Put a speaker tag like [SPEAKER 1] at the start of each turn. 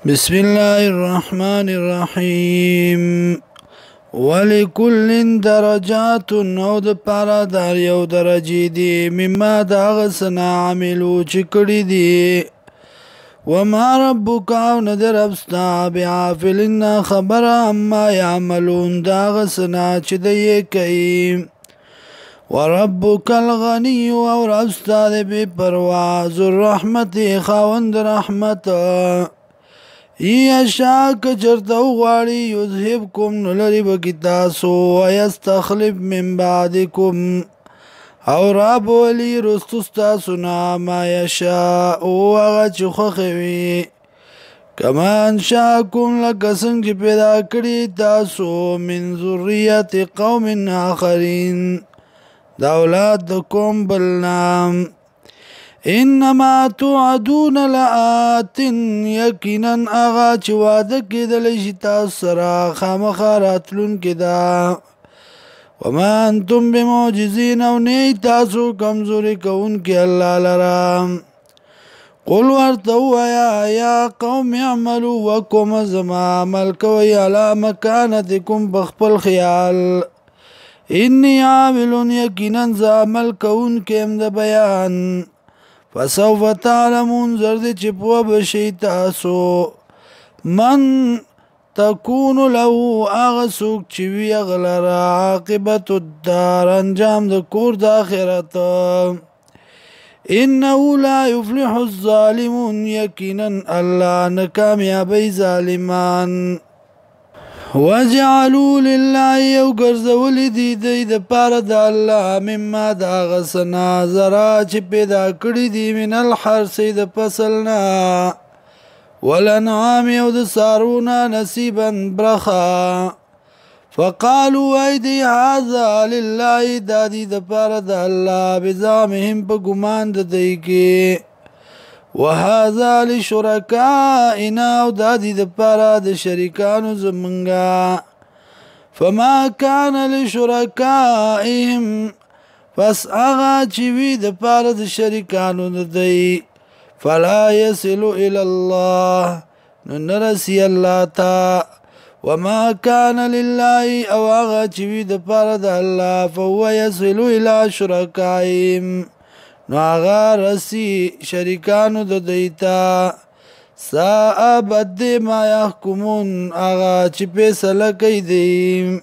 [SPEAKER 1] بسم الله الرحمن الرحيم ولكل درجات نو د پارا دار یو درجی دی مما دا غسنا عملو چکڑی دی وما ربک او ندر ابستا بعافلنا خبر اما یعملون دا غسنا چی دی کئی وربک الغنی او ربستا دی بی پرواز الرحمت خاوند رحمت یشاک چرتو غواړي یذهبکم نلری بکتاسو ویستخلف من بعدکم او راب ولی رستستا سنا ما یشاء وغا چخخوی کما انشاکم لکسنگ پیدا کری تاسو من ذریت قوم آخرین دا اولاد قوم بلنام انما توعدون لآت یقینا آغا چه وعده کدلی شی تاسو سرا خامخا راتلون کدا وما انتم بمعجزین او نی تاسو کمزوری کون کی اللہ لرام قل ورتو یا قوم اعملوا وکم زما عمل کوئی علا مکانتکم بخپل خیال انی عامل یقینا زا عمل کون کم دا بیان فسوف تعلمون زرد چپو بشی تاسو من تکون له اغسوک چوی اغلر عاقبت الدار انجام د کور د آخرت انه لا يفلح الظالمون یقینا اللہ نکامیابی ظالمان وجعلوا لله یو ګرځولې دي د پاره د الله مما دا غسنا زرا چې پیدا کړی دي من الحرث د فصلنا ولنعام یو د سارونا نصیبا برخا فقالوا ایدی هذا لله دادی د پاره د الله بزامهم په ګمان د دی کې وهذا لشركائنا او دادی د پارا د شریکانو زمنګا فما كان لشركائهم پس اغا چوی د پارا د شریکانو د دی فلا يصل الى الله نرسی الله تا وما كان لله او اغا چوی د پارا د الله فهو يصل الى شركائهم نو آغا رسی شریکانو د دیتا سا بد ما یحکمون آغا چی پیسل کئی دیم